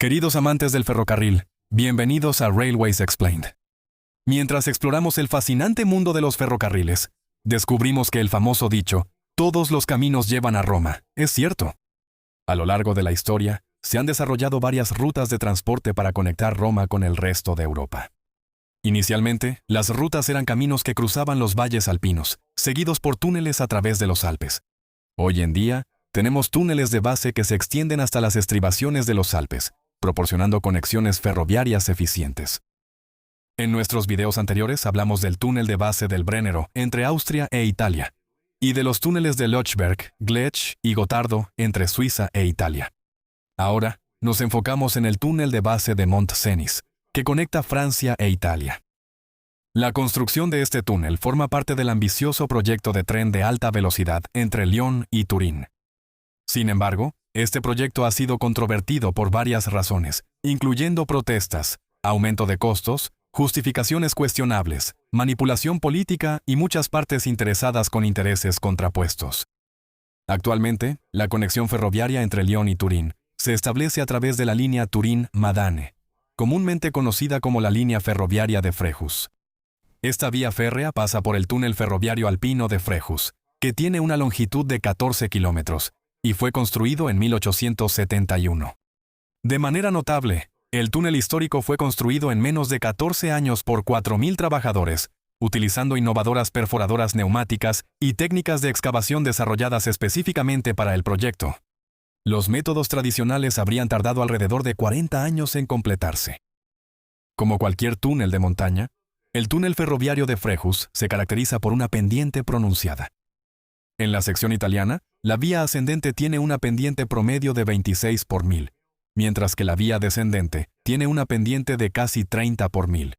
Queridos amantes del ferrocarril, bienvenidos a Railways Explained. Mientras exploramos el fascinante mundo de los ferrocarriles, descubrimos que el famoso dicho, todos los caminos llevan a Roma, es cierto. A lo largo de la historia, se han desarrollado varias rutas de transporte para conectar Roma con el resto de Europa. Inicialmente, las rutas eran caminos que cruzaban los valles alpinos, seguidos por túneles a través de los Alpes. Hoy en día, tenemos túneles de base que se extienden hasta las estribaciones de los Alpes, proporcionando conexiones ferroviarias eficientes. En nuestros videos anteriores hablamos del túnel de base del Brennero entre Austria e Italia, y de los túneles de Lötschberg, Glech y Gotardo entre Suiza e Italia. Ahora, nos enfocamos en el túnel de base de Mont-Cenis, que conecta Francia e Italia. La construcción de este túnel forma parte del ambicioso proyecto de tren de alta velocidad entre Lyon y Turín. Sin embargo, este proyecto ha sido controvertido por varias razones, incluyendo protestas, aumento de costos, justificaciones cuestionables, manipulación política y muchas partes interesadas con intereses contrapuestos. Actualmente, la conexión ferroviaria entre Lyon y Turín se establece a través de la línea Turín-Madane, comúnmente conocida como la línea ferroviaria de Frejus. Esta vía férrea pasa por el túnel ferroviario alpino de Frejus, que tiene una longitud de 14 kilómetros, y fue construido en 1871. De manera notable, el túnel histórico fue construido en menos de 14 años por 4.000 trabajadores, utilizando innovadoras perforadoras neumáticas y técnicas de excavación desarrolladas específicamente para el proyecto. Los métodos tradicionales habrían tardado alrededor de 40 años en completarse. Como cualquier túnel de montaña, el túnel ferroviario de Frejus se caracteriza por una pendiente pronunciada. En la sección italiana, la vía ascendente tiene una pendiente promedio de 26 por 1000, mientras que la vía descendente tiene una pendiente de casi 30 por 1000.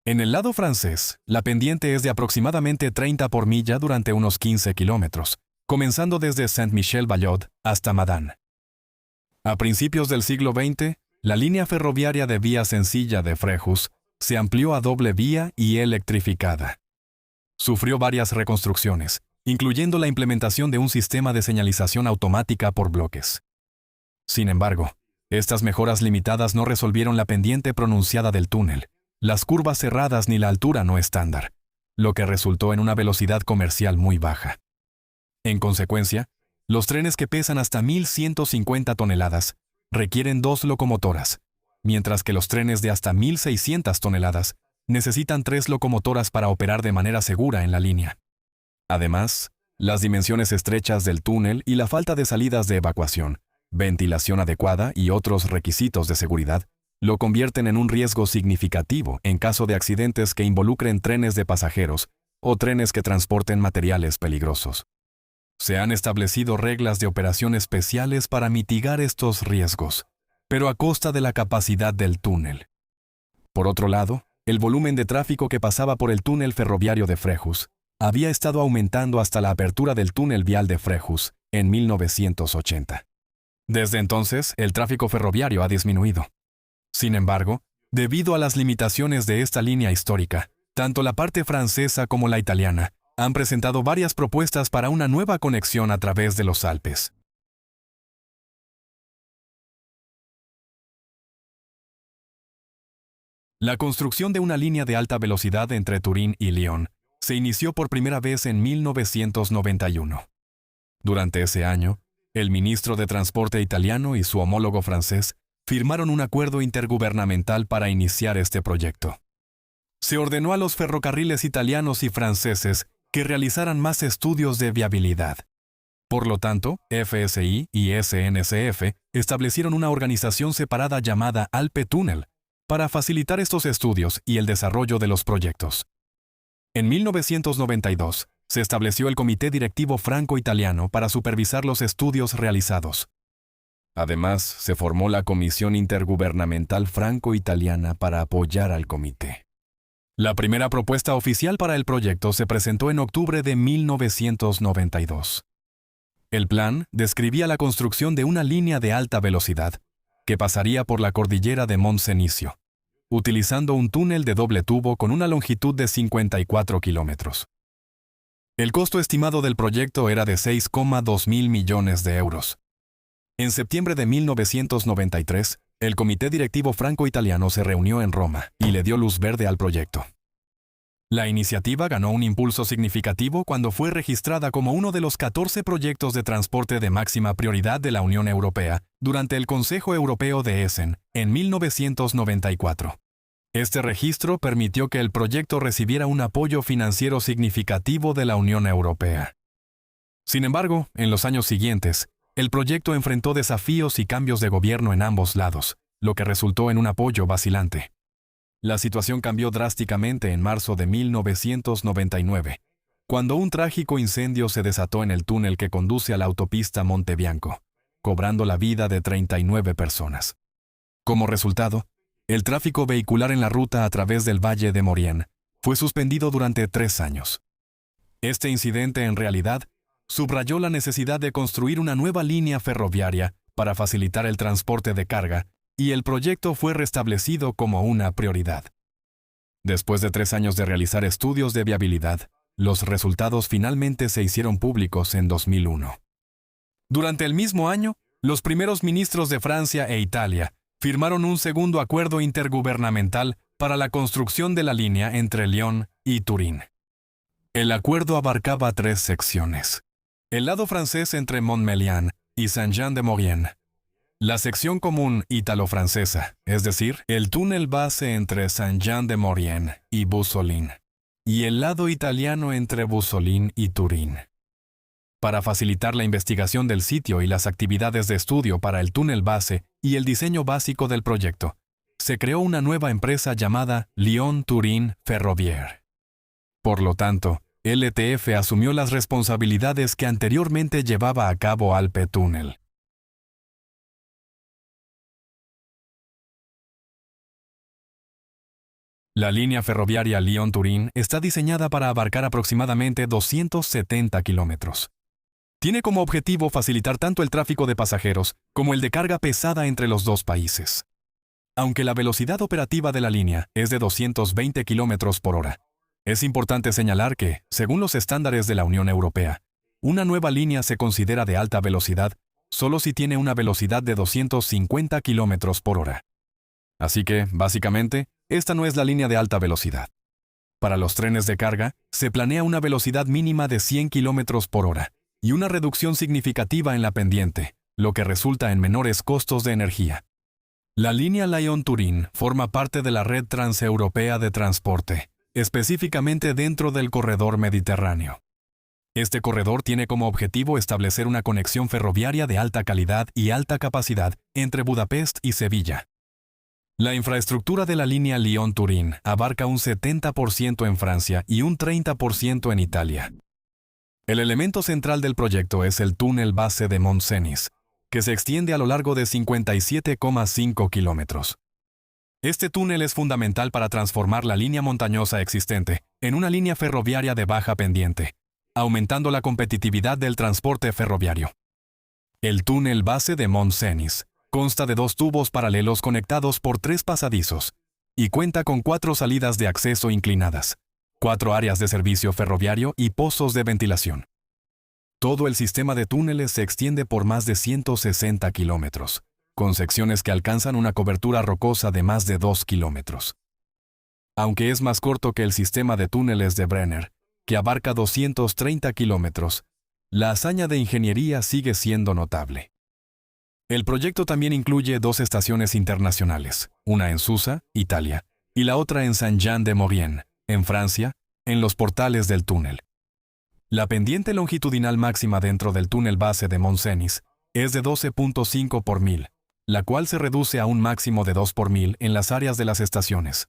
En el lado francés, la pendiente es de aproximadamente 30 por milla durante unos 15 kilómetros, comenzando desde Saint-Michel-Bayod hasta Madane. A principios del siglo XX, la línea ferroviaria de vía sencilla de Frejus se amplió a doble vía y electrificada. Sufrió varias reconstrucciones, incluyendo la implementación de un sistema de señalización automática por bloques. Sin embargo, estas mejoras limitadas no resolvieron la pendiente pronunciada del túnel, las curvas cerradas ni la altura no estándar, lo que resultó en una velocidad comercial muy baja. En consecuencia, los trenes que pesan hasta 1.150 toneladas requieren 2 locomotoras, mientras que los trenes de hasta 1.600 toneladas necesitan 3 locomotoras para operar de manera segura en la línea. Además, las dimensiones estrechas del túnel y la falta de salidas de evacuación, ventilación adecuada y otros requisitos de seguridad lo convierten en un riesgo significativo en caso de accidentes que involucren trenes de pasajeros o trenes que transporten materiales peligrosos. Se han establecido reglas de operación especiales para mitigar estos riesgos, pero a costa de la capacidad del túnel. Por otro lado, el volumen de tráfico que pasaba por el túnel ferroviario de Frejus había estado aumentando hasta la apertura del túnel vial de Frejus en 1980. Desde entonces, el tráfico ferroviario ha disminuido. Sin embargo, debido a las limitaciones de esta línea histórica, tanto la parte francesa como la italiana han presentado varias propuestas para una nueva conexión a través de los Alpes. La construcción de una línea de alta velocidad entre Turín y Lyon se inició por primera vez en 1991. Durante ese año, el ministro de Transporte italiano y su homólogo francés firmaron un acuerdo intergubernamental para iniciar este proyecto. Se ordenó a los ferrocarriles italianos y franceses que realizaran más estudios de viabilidad. Por lo tanto, FSI y SNCF establecieron una organización separada llamada Alpe Tunnel para facilitar estos estudios y el desarrollo de los proyectos. En 1992, se estableció el Comité Directivo Franco-Italiano para supervisar los estudios realizados. Además, se formó la Comisión Intergubernamental Franco-Italiana para apoyar al comité. La primera propuesta oficial para el proyecto se presentó en octubre de 1992. El plan describía la construcción de una línea de alta velocidad que pasaría por la cordillera de Mont-Cenisio, utilizando un túnel de doble tubo con una longitud de 54 kilómetros. El costo estimado del proyecto era de 6,2 mil millones de euros. En septiembre de 1993, El comité directivo franco-italiano se reunió en Roma y le dio luz verde al proyecto. La iniciativa ganó un impulso significativo cuando fue registrada como uno de los 14 proyectos de transporte de máxima prioridad de la Unión Europea durante el Consejo Europeo de Essen en 1994. Este registro permitió que el proyecto recibiera un apoyo financiero significativo de la Unión Europea. Sin embargo, en los años siguientes, el proyecto enfrentó desafíos y cambios de gobierno en ambos lados, lo que resultó en un apoyo vacilante. La situación cambió drásticamente en marzo de 1999, cuando un trágico incendio se desató en el túnel que conduce a la autopista Monte Bianco, cobrando la vida de 39 personas. Como resultado, el tráfico vehicular en la ruta a través del Valle de Maurienne fue suspendido durante 3 años. Este incidente, en realidad, subrayó la necesidad de construir una nueva línea ferroviaria para facilitar el transporte de carga, y el proyecto fue restablecido como una prioridad. Después de 3 años de realizar estudios de viabilidad, los resultados finalmente se hicieron públicos en 2001. Durante el mismo año, los primeros ministros de Francia e Italia firmaron un segundo acuerdo intergubernamental para la construcción de la línea entre Lyon y Turín. El acuerdo abarcaba 3 secciones. El lado francés entre Montmélian y Saint-Jean-de-Maurienne. La sección común ítalo-francesa, es decir, el túnel base entre Saint-Jean-de-Maurienne y Bussolin, y el lado italiano entre Bussolin y Turín. Para facilitar la investigación del sitio y las actividades de estudio para el túnel base y el diseño básico del proyecto, se creó una nueva empresa llamada Lyon-Turin Ferroviaire. Por lo tanto, LTF asumió las responsabilidades que anteriormente llevaba a cabo Alpe Tunnel. La línea ferroviaria Lyon-Turín está diseñada para abarcar aproximadamente 270 kilómetros. Tiene como objetivo facilitar tanto el tráfico de pasajeros como el de carga pesada entre los dos países. Aunque la velocidad operativa de la línea es de 220 kilómetros por hora, es importante señalar que, según los estándares de la Unión Europea, una nueva línea se considera de alta velocidad solo si tiene una velocidad de 250 kilómetros por hora. Así que, básicamente, esta no es la línea de alta velocidad. Para los trenes de carga, se planea una velocidad mínima de 100 kilómetros por hora y una reducción significativa en la pendiente, lo que resulta en menores costos de energía. La línea Lyon-Turín forma parte de la red transeuropea de transporte, específicamente dentro del corredor mediterráneo. Este corredor tiene como objetivo establecer una conexión ferroviaria de alta calidad y alta capacidad entre Budapest y Sevilla. La infraestructura de la línea Lyon-Turín abarca un 70% en Francia y un 30% en Italia. El elemento central del proyecto es el túnel base de Mont-Cenis, que se extiende a lo largo de 57,5 kilómetros. Este túnel es fundamental para transformar la línea montañosa existente en una línea ferroviaria de baja pendiente, aumentando la competitividad del transporte ferroviario. El túnel base de Mont-Cenis consta de 2 tubos paralelos conectados por 3 pasadizos y cuenta con 4 salidas de acceso inclinadas, 4 áreas de servicio ferroviario y pozos de ventilación. Todo el sistema de túneles se extiende por más de 160 kilómetros, con secciones que alcanzan una cobertura rocosa de más de 2 kilómetros. Aunque es más corto que el sistema de túneles de Brenner, que abarca 230 kilómetros, la hazaña de ingeniería sigue siendo notable. El proyecto también incluye 2 estaciones internacionales, una en Susa, Italia, y la otra en Saint-Jean-de-Maurienne, en Francia, en los portales del túnel. La pendiente longitudinal máxima dentro del túnel base de Mont-Cenis es de 12.5 por 1000, la cual se reduce a un máximo de 2 por 1000 en las áreas de las estaciones.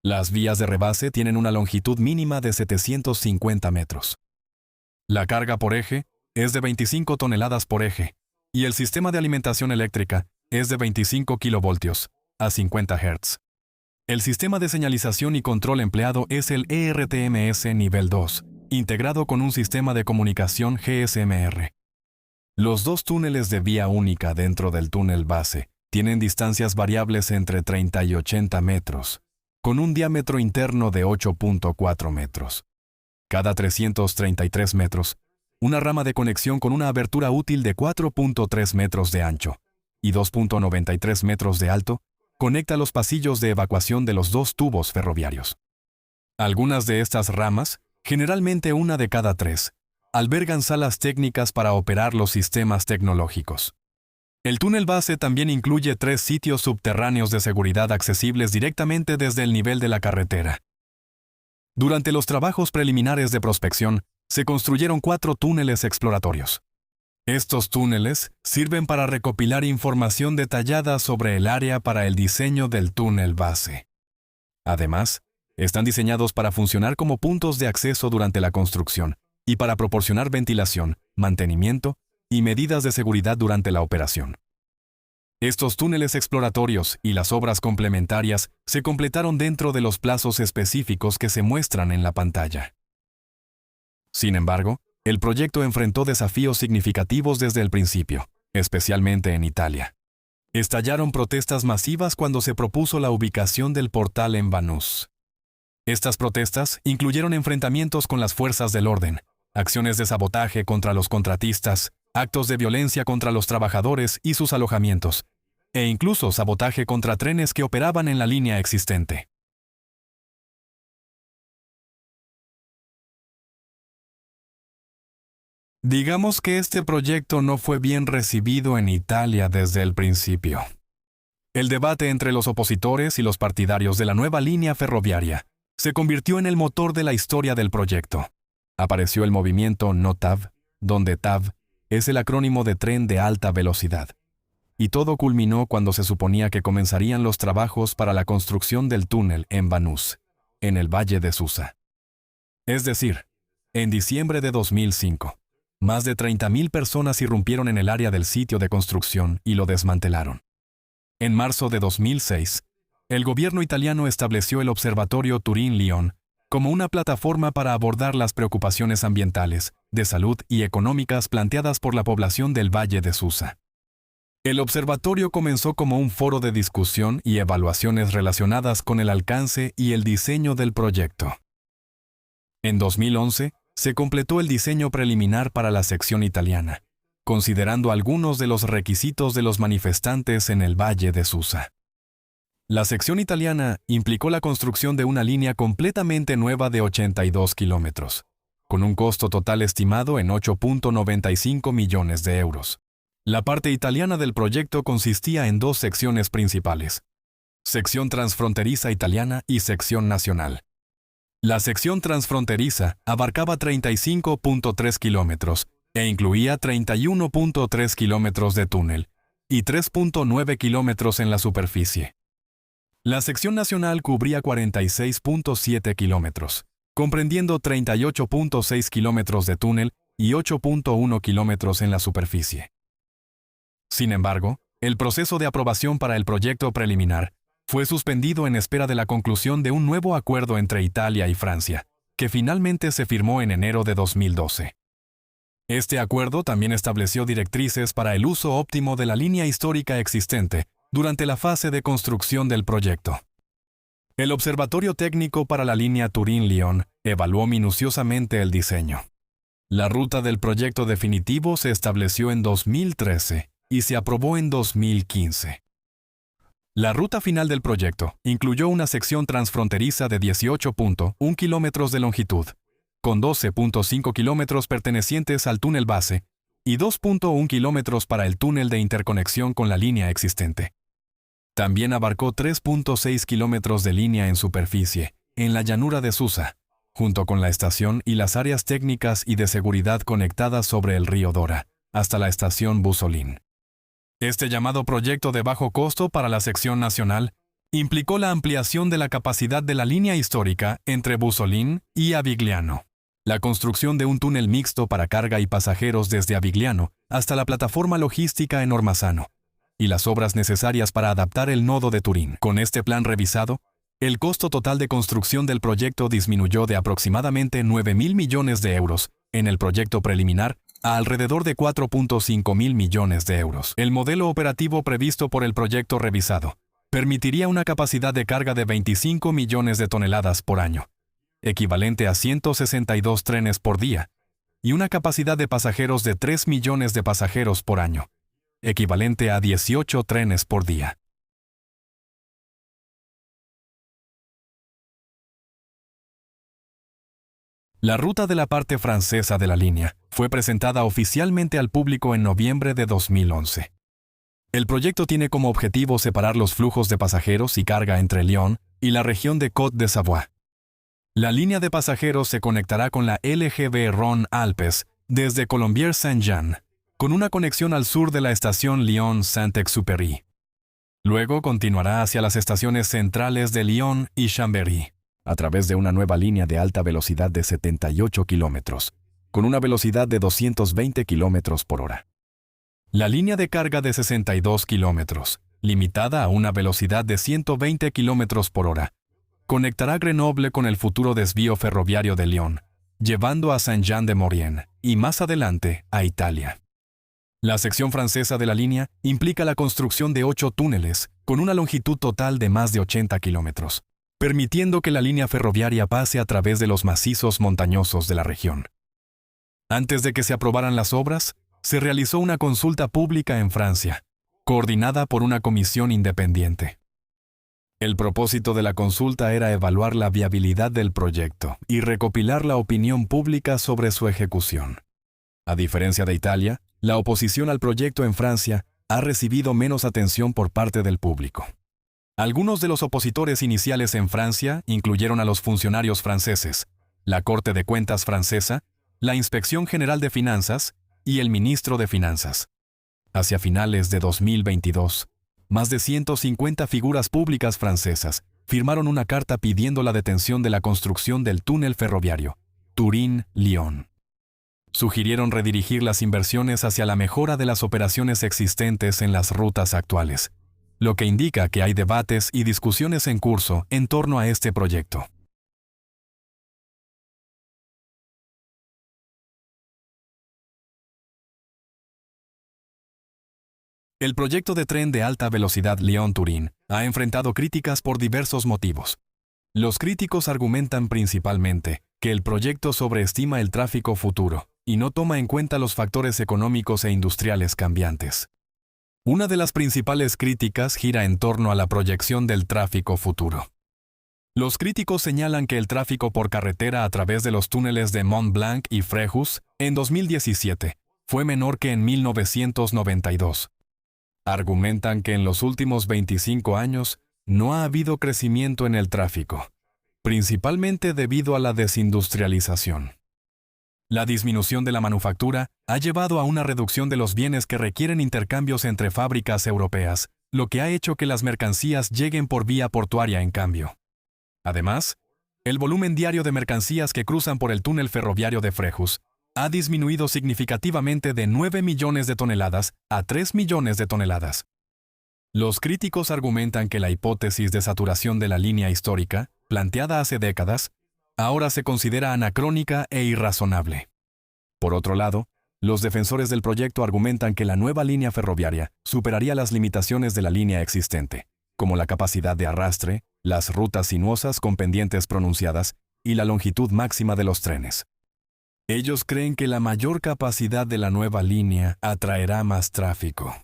Las vías de rebase tienen una longitud mínima de 750 metros. La carga por eje es de 25 toneladas por eje, y el sistema de alimentación eléctrica es de 25 kilovoltios, a 50 Hz. El sistema de señalización y control empleado es el ERTMS nivel 2, integrado con un sistema de comunicación GSMR. Los 2 túneles de vía única dentro del túnel base tienen distancias variables entre 30 y 80 metros, con un diámetro interno de 8.4 metros. Cada 333 metros, una rama de conexión con una abertura útil de 4.3 metros de ancho, y 2.93 metros de alto, conecta los pasillos de evacuación de los dos tubos ferroviarios. Algunas de estas ramas, generalmente una de cada 3, albergan salas técnicas para operar los sistemas tecnológicos. El túnel base también incluye 3 sitios subterráneos de seguridad accesibles directamente desde el nivel de la carretera. Durante los trabajos preliminares de prospección, se construyeron 4 túneles exploratorios. Estos túneles sirven para recopilar información detallada sobre el área para el diseño del túnel base. Además, están diseñados para funcionar como puntos de acceso durante la construcción y para proporcionar ventilación, mantenimiento y medidas de seguridad durante la operación. Estos túneles exploratorios y las obras complementarias se completaron dentro de los plazos específicos que se muestran en la pantalla. Sin embargo, el proyecto enfrentó desafíos significativos desde el principio, especialmente en Italia. Estallaron protestas masivas cuando se propuso la ubicación del portal en Banús. Estas protestas incluyeron enfrentamientos con las fuerzas del orden, acciones de sabotaje contra los contratistas, actos de violencia contra los trabajadores y sus alojamientos, e incluso sabotaje contra trenes que operaban en la línea existente. Digamos que este proyecto no fue bien recibido en Italia desde el principio. El debate entre los opositores y los partidarios de la nueva línea ferroviaria se convirtió en el motor de la historia del proyecto. Apareció el movimiento No TAV, donde TAV es el acrónimo de tren de alta velocidad. Y todo culminó cuando se suponía que comenzarían los trabajos para la construcción del túnel en Banús, en el Valle de Susa. Es decir, en diciembre de 2005. Más de 30.000 personas irrumpieron en el área del sitio de construcción y lo desmantelaron. En marzo de 2006, el gobierno italiano estableció el Observatorio Turín-Lión como una plataforma para abordar las preocupaciones ambientales, de salud y económicas planteadas por la población del Valle de Susa. El observatorio comenzó como un foro de discusión y evaluaciones relacionadas con el alcance y el diseño del proyecto. En 2011, se completó el diseño preliminar para la sección italiana, considerando algunos de los requisitos de los manifestantes en el Valle de Susa. La sección italiana implicó la construcción de una línea completamente nueva de 82 kilómetros, con un costo total estimado en 8.95 millones de euros. La parte italiana del proyecto consistía en 2 secciones principales: sección transfronteriza italiana y sección nacional. La sección transfronteriza abarcaba 35.3 kilómetros e incluía 31.3 kilómetros de túnel y 3.9 kilómetros en la superficie. La sección nacional cubría 46.7 kilómetros, comprendiendo 38.6 kilómetros de túnel y 8.1 kilómetros en la superficie. Sin embargo, el proceso de aprobación para el proyecto preliminar fue suspendido en espera de la conclusión de un nuevo acuerdo entre Italia y Francia, que finalmente se firmó en enero de 2012. Este acuerdo también estableció directrices para el uso óptimo de la línea histórica existente durante la fase de construcción del proyecto. El Observatorio Técnico para la línea Turín-Lión evaluó minuciosamente el diseño. La ruta del proyecto definitivo se estableció en 2013 y se aprobó en 2015. La ruta final del proyecto incluyó una sección transfronteriza de 18.1 kilómetros de longitud, con 12.5 kilómetros pertenecientes al túnel base y 2.1 kilómetros para el túnel de interconexión con la línea existente. También abarcó 3.6 kilómetros de línea en superficie, en la llanura de Susa, junto con la estación y las áreas técnicas y de seguridad conectadas sobre el río Dora, hasta la estación Busolin. Este llamado proyecto de bajo costo para la sección nacional implicó la ampliación de la capacidad de la línea histórica entre Busolin y Avigliano, la construcción de un túnel mixto para carga y pasajeros desde Avigliano hasta la plataforma logística en Ormazzano, y las obras necesarias para adaptar el nodo de Turín. Con este plan revisado, el costo total de construcción del proyecto disminuyó de aproximadamente 9.000 millones de euros en el proyecto preliminar a alrededor de 4.5 mil millones de euros. El modelo operativo previsto por el proyecto revisado permitiría una capacidad de carga de 25 millones de toneladas por año, equivalente a 162 trenes por día, y una capacidad de pasajeros de 3 millones de pasajeros por año, equivalente a 18 trenes por día. La ruta de la parte francesa de la línea fue presentada oficialmente al público en noviembre de 2011. El proyecto tiene como objetivo separar los flujos de pasajeros y carga entre Lyon y la región de Côte de Savoie. La línea de pasajeros se conectará con la LGV Rhône-Alpes desde Colombières-Saint-Jean, con una conexión al sur de la estación Lyon-Saint-Exupéry. Luego continuará hacia las estaciones centrales de Lyon y Chambéry, a través de una nueva línea de alta velocidad de 78 kilómetros, con una velocidad de 220 kilómetros por hora. La línea de carga de 62 kilómetros, limitada a una velocidad de 120 kilómetros por hora, conectará Grenoble con el futuro desvío ferroviario de Lyon, llevando a Saint-Jean-de-Maurienne y más adelante a Italia. La sección francesa de la línea implica la construcción de 8 túneles con una longitud total de más de 80 kilómetros, permitiendo que la línea ferroviaria pase a través de los macizos montañosos de la región. Antes de que se aprobaran las obras, se realizó una consulta pública en Francia, coordinada por una comisión independiente. El propósito de la consulta era evaluar la viabilidad del proyecto y recopilar la opinión pública sobre su ejecución. A diferencia de Italia, la oposición al proyecto en Francia ha recibido menos atención por parte del público. Algunos de los opositores iniciales en Francia incluyeron a los funcionarios franceses, la Corte de Cuentas francesa, la Inspección General de Finanzas y el ministro de Finanzas. Hacia finales de 2022, más de 150 figuras públicas francesas firmaron una carta pidiendo la detención de la construcción del túnel ferroviario Turín-Lyon. Sugirieron redirigir las inversiones hacia la mejora de las operaciones existentes en las rutas actuales, lo que indica que hay debates y discusiones en curso en torno a este proyecto. El proyecto de tren de alta velocidad Lyon-Turín ha enfrentado críticas por diversos motivos. Los críticos argumentan principalmente que el proyecto sobreestima el tráfico futuro y no toma en cuenta los factores económicos e industriales cambiantes. Una de las principales críticas gira en torno a la proyección del tráfico futuro. Los críticos señalan que el tráfico por carretera a través de los túneles de Mont-Blanc y Fréjus en 2017 fue menor que en 1992. Argumentan que en los últimos 25 años no ha habido crecimiento en el tráfico, principalmente debido a la desindustrialización. La disminución de la manufactura ha llevado a una reducción de los bienes que requieren intercambios entre fábricas europeas, lo que ha hecho que las mercancías lleguen por vía portuaria en cambio. Además, el volumen diario de mercancías que cruzan por el túnel ferroviario de Fréjus ha disminuido significativamente de 9 millones de toneladas a 3 millones de toneladas. Los críticos argumentan que la hipótesis de saturación de la línea histórica, planteada hace décadas, ahora se considera anacrónica e irrazonable. Por otro lado, los defensores del proyecto argumentan que la nueva línea ferroviaria superaría las limitaciones de la línea existente, como la capacidad de arrastre, las rutas sinuosas con pendientes pronunciadas y la longitud máxima de los trenes. Ellos creen que la mayor capacidad de la nueva línea atraerá más tráfico.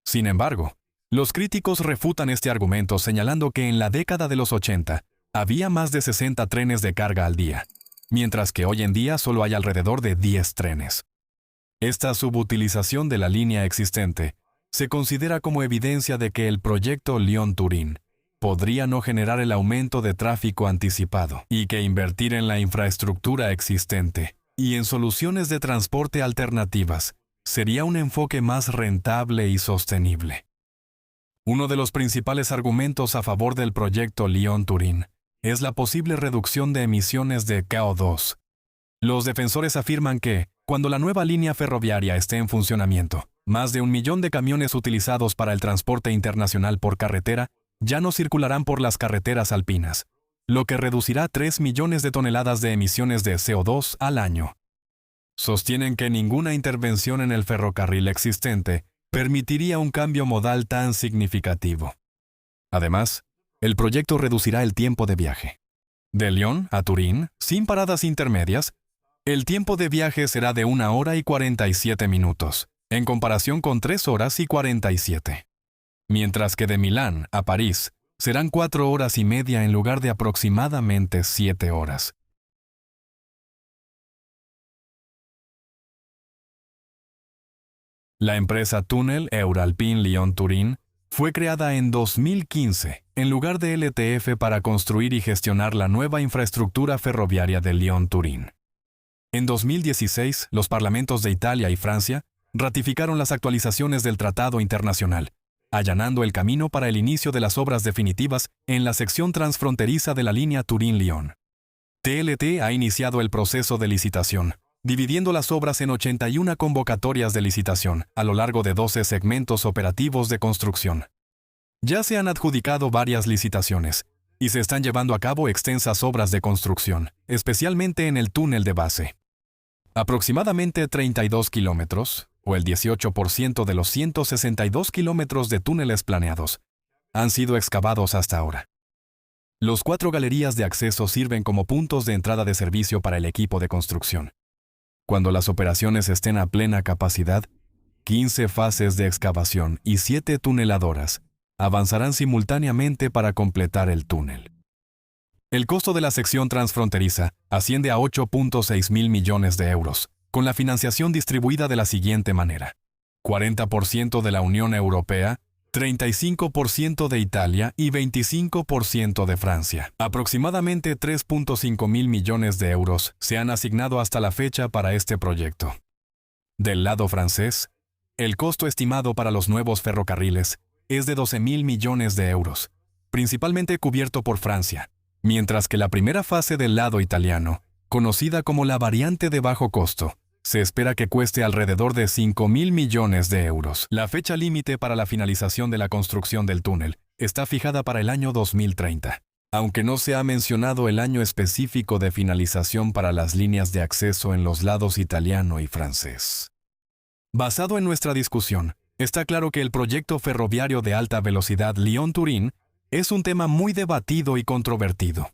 Sin embargo, los críticos refutan este argumento señalando que en la década de los 80 había más de 60 trenes de carga al día, mientras que hoy en día solo hay alrededor de 10 trenes. Esta subutilización de la línea existente se considera como evidencia de que el proyecto Lyon-Turín podría no generar el aumento de tráfico anticipado y que invertir en la infraestructura existente y en soluciones de transporte alternativas sería un enfoque más rentable y sostenible. Uno de los principales argumentos a favor del proyecto Lyon-Turín es la posible reducción de emisiones de CO2. Los defensores afirman que, cuando la nueva línea ferroviaria esté en funcionamiento, más de 1 millón de camiones utilizados para el transporte internacional por carretera ya no circularán por las carreteras alpinas, lo que reducirá 3 millones de toneladas de emisiones de CO2 al año. Sostienen que ninguna intervención en el ferrocarril existente permitiría un cambio modal tan significativo. Además, el proyecto reducirá el tiempo de viaje. De Lyon a Turín, sin paradas intermedias, el tiempo de viaje será de 1 hora y 47 minutos, en comparación con 3 horas y 47. Mientras que de Milán a París serán 4 horas y media en lugar de aproximadamente 7 horas. La empresa Túnel Euralpin Lyon-Turín fue creada en 2015 en lugar de LTF para construir y gestionar la nueva infraestructura ferroviaria de Lyon-Turín. En 2016, los parlamentos de Italia y Francia ratificaron las actualizaciones del Tratado Internacional, allanando el camino para el inicio de las obras definitivas en la sección transfronteriza de la línea Turín-Lyon. TLT ha iniciado el proceso de licitación, dividiendo las obras en 81 convocatorias de licitación a lo largo de 12 segmentos operativos de construcción. Ya se han adjudicado varias licitaciones y se están llevando a cabo extensas obras de construcción, especialmente en el túnel de base. Aproximadamente 32 kilómetros, o el 18% de los 162 kilómetros de túneles planeados, han sido excavados hasta ahora. Los 4 galerías de acceso sirven como puntos de entrada de servicio para el equipo de construcción. Cuando las operaciones estén a plena capacidad, 15 fases de excavación y 7 tuneladoras avanzarán simultáneamente para completar el túnel. El costo de la sección transfronteriza asciende a 8.6 mil millones de euros, con la financiación distribuida de la siguiente manera: 40% de la Unión Europea, 35% de Italia y 25% de Francia. Aproximadamente 3.5 mil millones de euros se han asignado hasta la fecha para este proyecto. Del lado francés, el costo estimado para los nuevos ferrocarriles es de 12 mil millones de euros, principalmente cubierto por Francia, mientras que la primera fase del lado italiano, conocida como la variante de bajo costo, se espera que cueste alrededor de 5 mil millones de euros. La fecha límite para la finalización de la construcción del túnel está fijada para el año 2030, aunque no se ha mencionado el año específico de finalización para las líneas de acceso en los lados italiano y francés. Basado en nuestra discusión, está claro que el proyecto ferroviario de alta velocidad Lyon-Turín es un tema muy debatido y controvertido.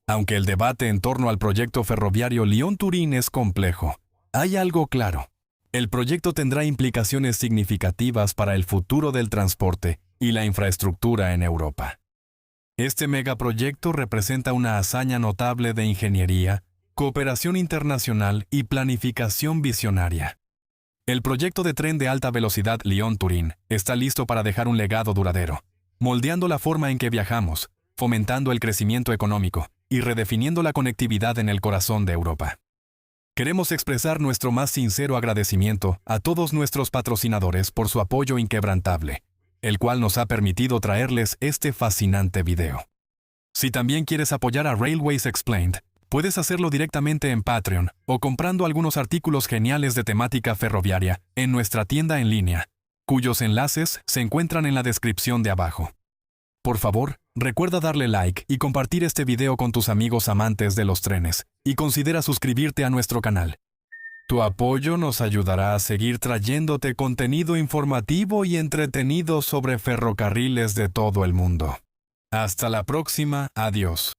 Aunque el debate en torno al proyecto ferroviario Lyon-Turín es complejo, hay algo claro: el proyecto tendrá implicaciones significativas para el futuro del transporte y la infraestructura en Europa. Este megaproyecto representa una hazaña notable de ingeniería, cooperación internacional y planificación visionaria. El proyecto de tren de alta velocidad Lyon-Turín está listo para dejar un legado duradero, moldeando la forma en que viajamos, fomentando el crecimiento económico y redefiniendo la conectividad en el corazón de Europa. Queremos expresar nuestro más sincero agradecimiento a todos nuestros patrocinadores por su apoyo inquebrantable, el cual nos ha permitido traerles este fascinante video. Si también quieres apoyar a Railways Explained, puedes hacerlo directamente en Patreon o comprando algunos artículos geniales de temática ferroviaria en nuestra tienda en línea, cuyos enlaces se encuentran en la descripción de abajo. Por favor, recuerda darle like y compartir este video con tus amigos amantes de los trenes, y considera suscribirte a nuestro canal. Tu apoyo nos ayudará a seguir trayéndote contenido informativo y entretenido sobre ferrocarriles de todo el mundo. Hasta la próxima, adiós.